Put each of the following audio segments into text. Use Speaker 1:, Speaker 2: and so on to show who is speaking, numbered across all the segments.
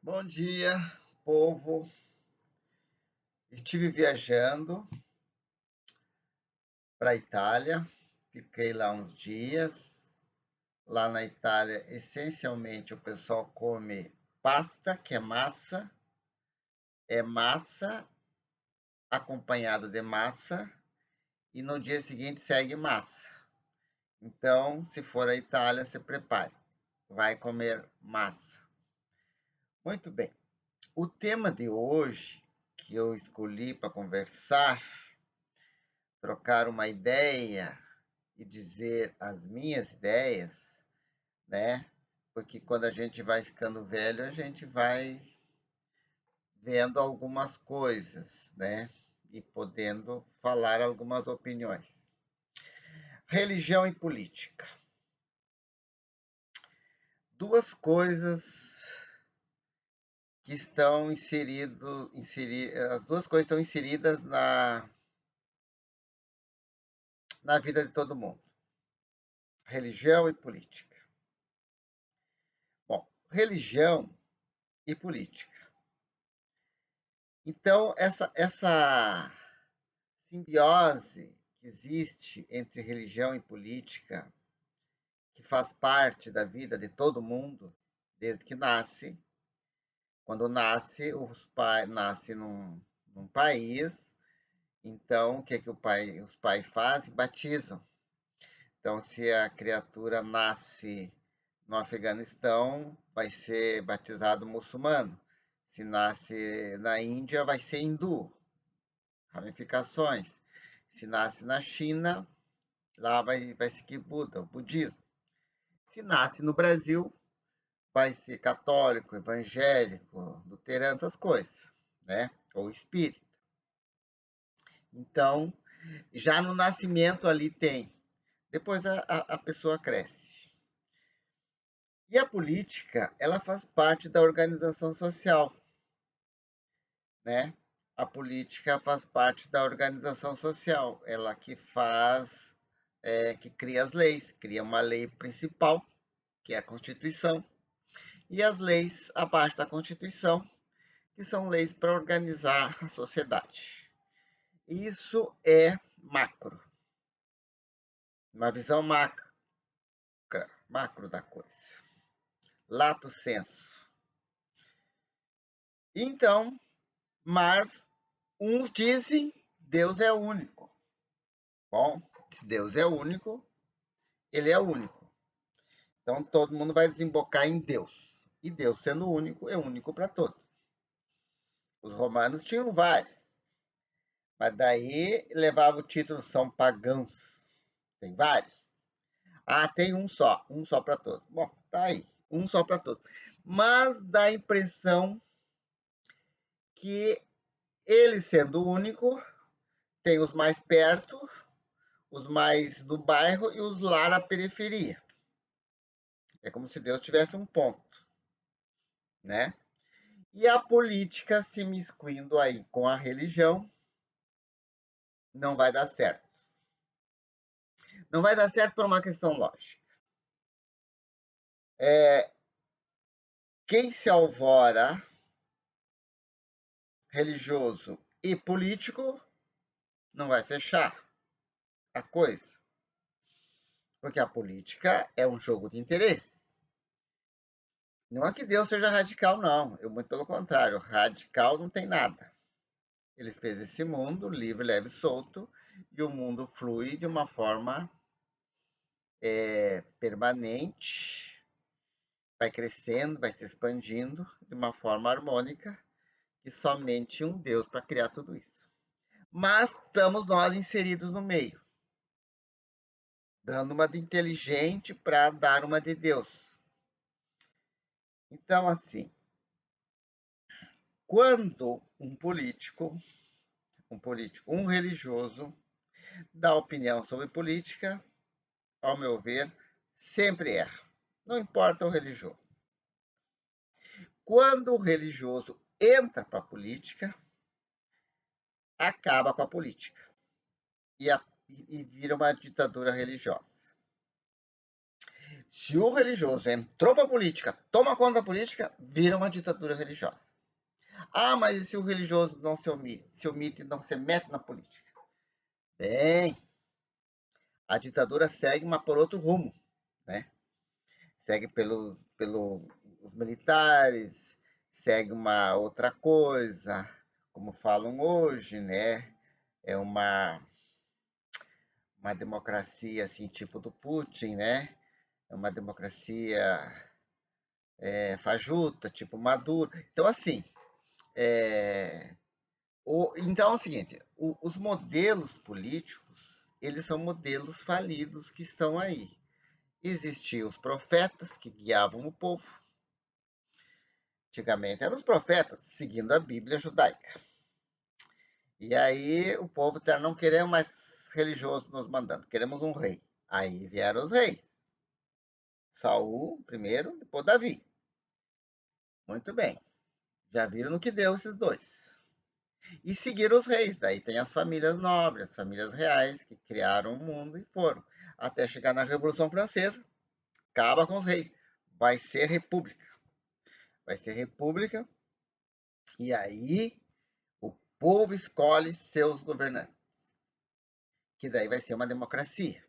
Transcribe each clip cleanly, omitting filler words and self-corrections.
Speaker 1: Bom dia, povo. Estive viajando para a Itália, fiquei lá uns dias. Lá na Itália, essencialmente, o pessoal come pasta, que é massa acompanhada de massa, e no dia seguinte segue massa. Então, se for à Itália, se prepare, vai comer massa. Muito bem. O tema de hoje que eu escolhi para conversar, trocar uma ideia e dizer as minhas ideias, né? Porque quando a gente vai ficando velho, a gente vai vendo algumas coisas, né? E podendo falar algumas opiniões. Religião e política. Duas coisas que estão as duas coisas estão inseridas na vida de todo mundo. Religião e política. Bom, religião e política. Então, essa simbiose que existe entre religião e política, que faz parte da vida de todo mundo, desde que nasce. Quando nasce, nasce num país, então o que, que os pais fazem? Batizam. Então, se a criatura nasce no Afeganistão, vai ser batizado muçulmano. Se nasce na Índia, vai ser hindu. Ramificações. Se nasce na China, lá vai seguir Buda, o budismo. Se nasce no Brasil, vai ser católico, evangélico, luterano, essas coisas, né? Ou espírita. Então, já no nascimento ali tem. Depois a pessoa cresce. E a política, ela faz parte da organização social, né? A política faz parte da organização social. Ela que faz, que cria as leis, cria uma lei principal, que é a Constituição, e as leis abaixo da Constituição, que são leis para organizar a sociedade. Isso é macro, uma visão macro da coisa. Lato senso. Então, mas uns dizem Deus é único. Bom, se Deus é único, ele é único. Então todo mundo vai desembocar em Deus. E Deus sendo único, é único para todos. Os romanos tinham vários. Mas daí levava o título são pagãos. Tem vários. Ah, tem um só para todos. Bom, tá aí, um só para todos. Mas dá a impressão que ele sendo único, tem os mais perto, os mais do bairro e os lá na periferia. É como se Deus tivesse um ponto, né? E a política se miscuindo aí com a religião não vai dar certo. Não vai dar certo por uma questão lógica. Quem se alvora religioso e político não vai fechar a coisa. Porque a política é um jogo de interesse. Não é que Deus seja radical, não. Eu, muito pelo contrário, radical não tem nada. Ele fez esse mundo livre, leve e solto, e o mundo flui de uma forma permanente, vai crescendo, vai se expandindo de uma forma harmônica, e somente um Deus para criar tudo isso. Mas estamos nós inseridos no meio, dando uma de inteligente para dar uma de Deus. Então, assim, quando um religioso, dá opinião sobre política, ao meu ver, sempre erra. Não importa o religioso. Quando o religioso entra para a política, acaba com a política e vira uma ditadura religiosa. Se o religioso entrou para a política, toma conta da política, vira uma ditadura religiosa. Ah, mas e se o religioso não se omite e não se mete na política? Bem, a ditadura segue, mas por outro rumo, né? Segue pelos militares, segue uma outra coisa, como falam hoje, né? É uma democracia assim, tipo do Putin, né? É uma democracia fajuta, tipo Maduro. Então, assim, então é o seguinte, os modelos políticos, eles são modelos falidos que estão aí. Existiam os profetas que guiavam o povo. Antigamente eram os profetas, seguindo a Bíblia judaica. E aí o povo disseram, não queremos mais religioso nos mandando, queremos um rei. Aí vieram os reis. Saul primeiro, depois Davi. Muito bem. Já viram no que deu esses dois. E seguiram os reis. Daí tem as famílias nobres, as famílias reais, que criaram o mundo e foram. Até chegar na Revolução Francesa, acaba com os reis. Vai ser república. Vai ser república. E aí o povo escolhe seus governantes. Que daí vai ser uma democracia.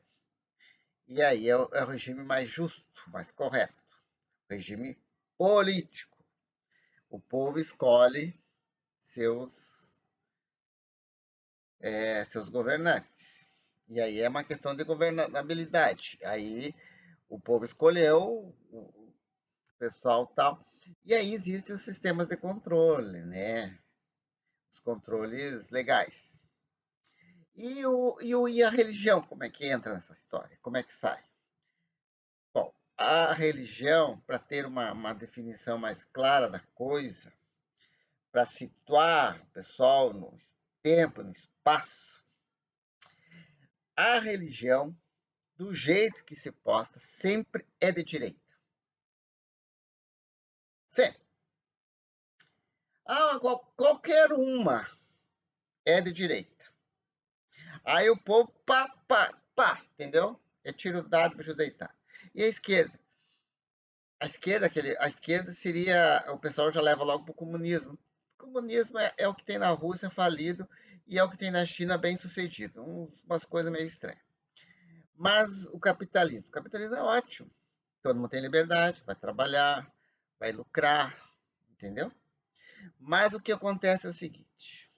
Speaker 1: E aí é o regime mais justo, mais correto. Regime político. O povo escolhe seus, seus governantes. E aí é uma questão de governabilidade. Aí o povo escolheu, o pessoal tal. E aí existem os sistemas de controle, né? Os controles legais. E a religião, como é que entra nessa história? Como é que sai? Bom, a religião, para ter uma definição mais clara da coisa, para situar o pessoal no tempo, no espaço, a religião, do jeito que se posta, sempre é de direita. Sempre. Ah, qualquer uma é de direita. Aí o povo, pá, pá, pá, entendeu? É tiro dado para deitar. E a esquerda? A esquerda seria, o pessoal já leva logo para o comunismo. O comunismo é o que tem na Rússia falido e é o que tem na China bem sucedido. Umas coisas meio estranhas. Mas o capitalismo é ótimo. Todo mundo tem liberdade, vai trabalhar, vai lucrar, entendeu? Mas o que acontece é o seguinte: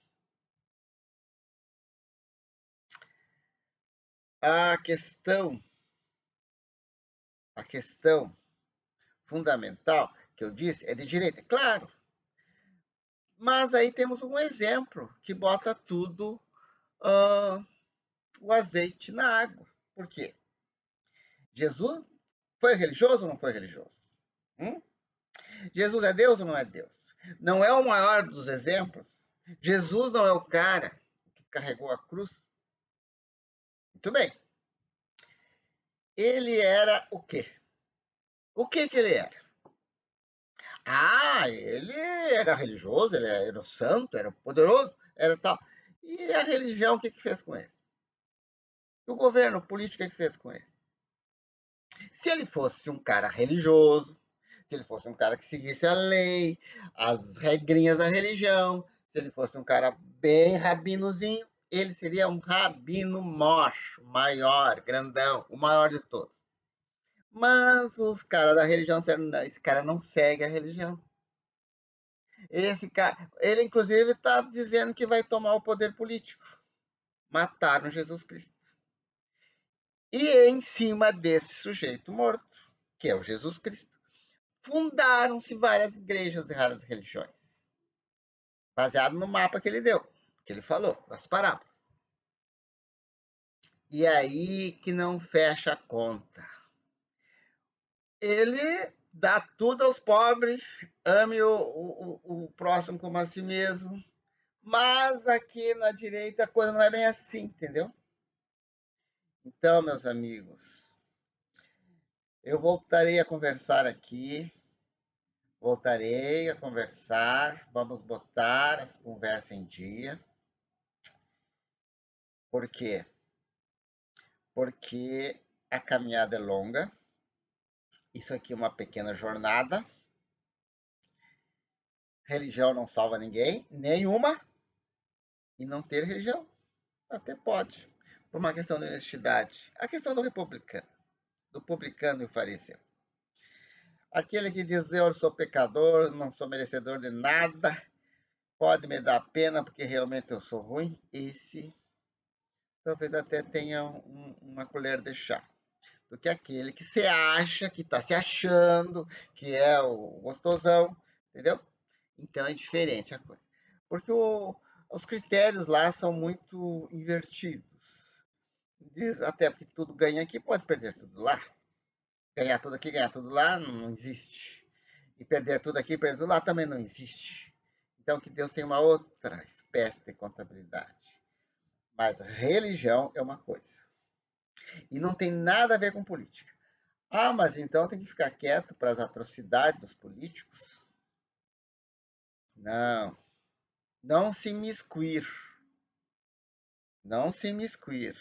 Speaker 1: a questão, a questão fundamental que eu disse é de direita, claro. Mas aí temos um exemplo que bota tudo uh, o azeite na água. Por quê? Jesus foi religioso ou não foi religioso? Hum? Jesus é Deus ou não é Deus? Não é o maior dos exemplos? Jesus não é o cara que carregou a cruz? Muito bem. Ele era o quê? O que ele era? Ah, ele era religioso, ele era santo, era poderoso, era tal. E a religião, o que fez com ele? E o governo político, o que fez com ele? Se ele fosse um cara religioso, se ele fosse um cara que seguisse a lei, as regrinhas da religião, se ele fosse um cara bem rabinozinho, ele seria um rabino mocho, maior, grandão, o maior de todos. Mas os caras da religião disseram, não, esse cara não segue a religião. Esse cara, ele inclusive está dizendo que vai tomar o poder político. Mataram Jesus Cristo. E em cima desse sujeito morto, que é o Jesus Cristo, fundaram-se várias igrejas e várias religiões, baseado no mapa que ele deu, que ele falou, das parábolas. E aí que não fecha a conta. Ele dá tudo aos pobres, ame o próximo como a si mesmo, mas aqui na direita a coisa não é bem assim, entendeu? Então, meus amigos, eu voltarei a conversar aqui, voltarei a conversar, vamos botar essa conversa em dia. Por quê? Porque a caminhada é longa, Isso aqui é uma pequena jornada. Religião não salva ninguém, nenhuma. E não ter religião até pode, por uma questão de honestidade. A questão do republicano, do publicano e o fariseu. Aquele que diz, eu sou pecador, não sou merecedor de nada, pode me dar pena porque realmente eu sou ruim, esse talvez até tenha uma colher de chá. Do que aquele que se acha, que está se achando, que é o gostosão, entendeu? Então é diferente a coisa. Porque os critérios lá são muito invertidos. Diz até porque tudo ganha aqui, pode perder tudo lá. Ganhar tudo aqui, ganhar tudo lá, não existe. E perder tudo aqui, perder tudo lá também não existe. Então que Deus tem uma outra espécie de contabilidade. Mas religião é uma coisa. E não tem nada a ver com política. Ah, mas então tem que ficar quieto para as atrocidades dos políticos? Não. Não se imiscuir. Não se imiscuir.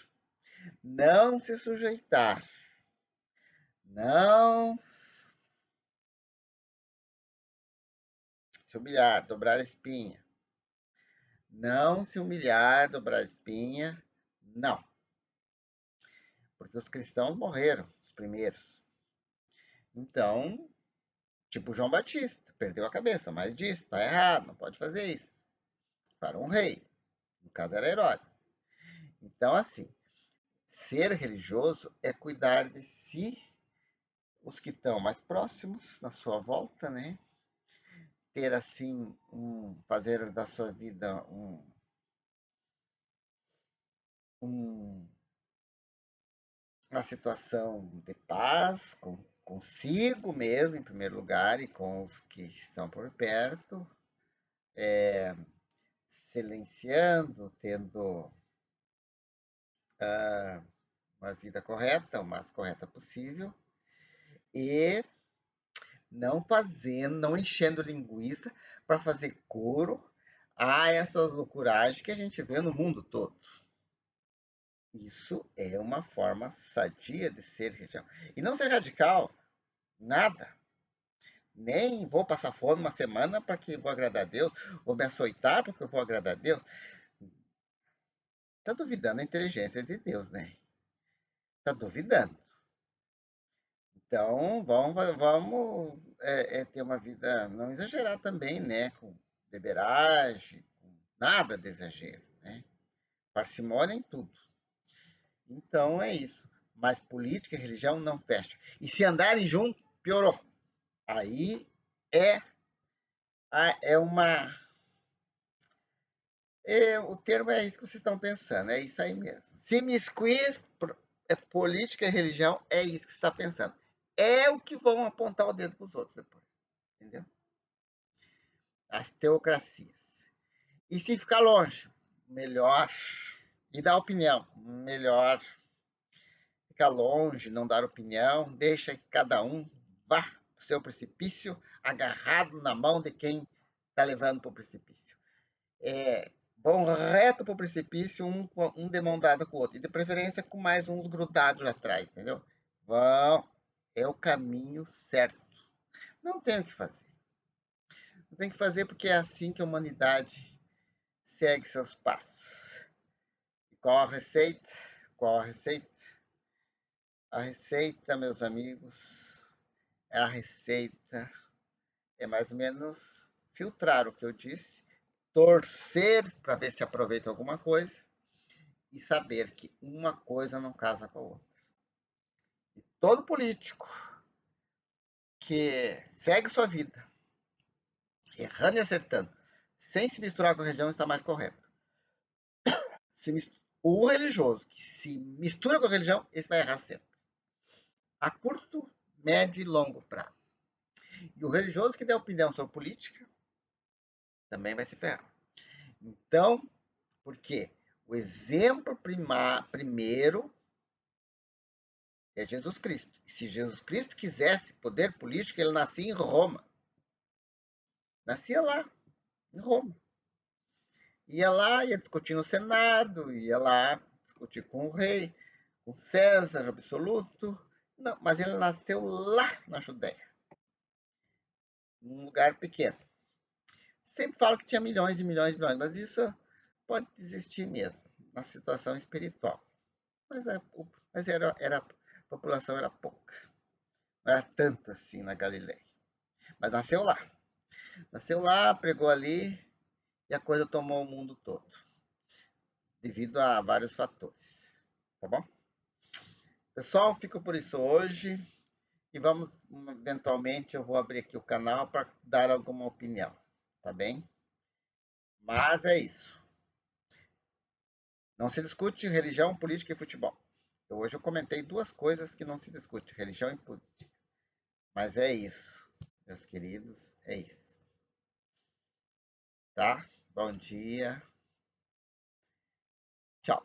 Speaker 1: Não se sujeitar. Não se humilhar, dobrar a espinha. Não se humilhar, dobrar a espinha. Não. Porque os cristãos morreram, os primeiros. Então, tipo João Batista, perdeu a cabeça, mas disse, tá errado, não pode fazer isso. Para um rei. No caso era Herodes. Então, assim, ser religioso é cuidar de si, os que estão mais próximos na sua volta, né? Ter assim, fazer da sua vida um, uma situação de paz consigo mesmo, em primeiro lugar, e com os que estão por perto, silenciando, tendo uma vida correta, o mais correta possível, e não fazendo, não enchendo linguiça para fazer coro a essas loucuragens que a gente vê no mundo todo. Isso é uma forma sadia de ser religião. E não ser radical, nada. Nem vou passar fome uma semana para que vou agradar a Deus, ou me açoitar porque eu vou agradar a Deus. Está duvidando da inteligência de Deus, né? Está duvidando. Então, vamos ter uma vida, não exagerar também, né? Com beberagem, com nada de exagero, né? Parcimônia em tudo. Então, é isso. Mas política e religião não fecham. E se andarem juntos, piorou. Aí é, é uma. O termo é isso que vocês estão pensando, é isso aí mesmo. Se miscuir política e religião, é isso que você está pensando. É o que vão apontar o dedo para os outros depois. Entendeu? As teocracias. E se ficar longe, melhor. E dar opinião, melhor. Ficar longe, não dar opinião, deixa que cada um vá para o seu precipício, agarrado na mão de quem está levando para o precipício. Vão reto para o precipício, um de mão dada com o outro. E de preferência com mais uns grudados atrás, entendeu? Vão. É o caminho certo. Não tem o que fazer. Não tem o que fazer porque é assim que a humanidade segue seus passos. E qual a receita? Qual a receita? A receita, meus amigos, a receita é mais ou menos filtrar o que eu disse, torcer para ver se aproveita alguma coisa e saber que uma coisa não casa com a outra. E todo político que segue sua vida, errando e acertando, sem se misturar com a religião, está mais correto. O religioso que se mistura com a religião, esse vai errar sempre. A curto, médio e longo prazo. E o religioso que der opinião sobre política, também vai se ferrar. Então, por quê? O exemplo primeiro é Jesus Cristo. E se Jesus Cristo quisesse poder político, ele nascia em Roma. Nascia lá, em Roma. Ia lá, ia discutir no Senado, ia lá discutir com o rei, com César absoluto. Não, mas ele nasceu lá na Judéia, num lugar pequeno. Sempre falo que tinha milhões e milhões e milhões, mas isso pode existir mesmo, na situação espiritual. Mas, a população era pouca, não era tanto assim na Galileia. Mas nasceu lá, pregou ali e a coisa tomou o mundo todo, devido a vários fatores. Tá bom? Pessoal, fico por isso hoje e vamos, eventualmente, eu vou abrir aqui o canal para dar alguma opinião, tá bem? Mas é isso. Não se discute religião, política e futebol. Hoje eu comentei duas coisas que não se discute, religião e política. Mas é isso, meus queridos, é isso. Tá? Bom dia. Tchau.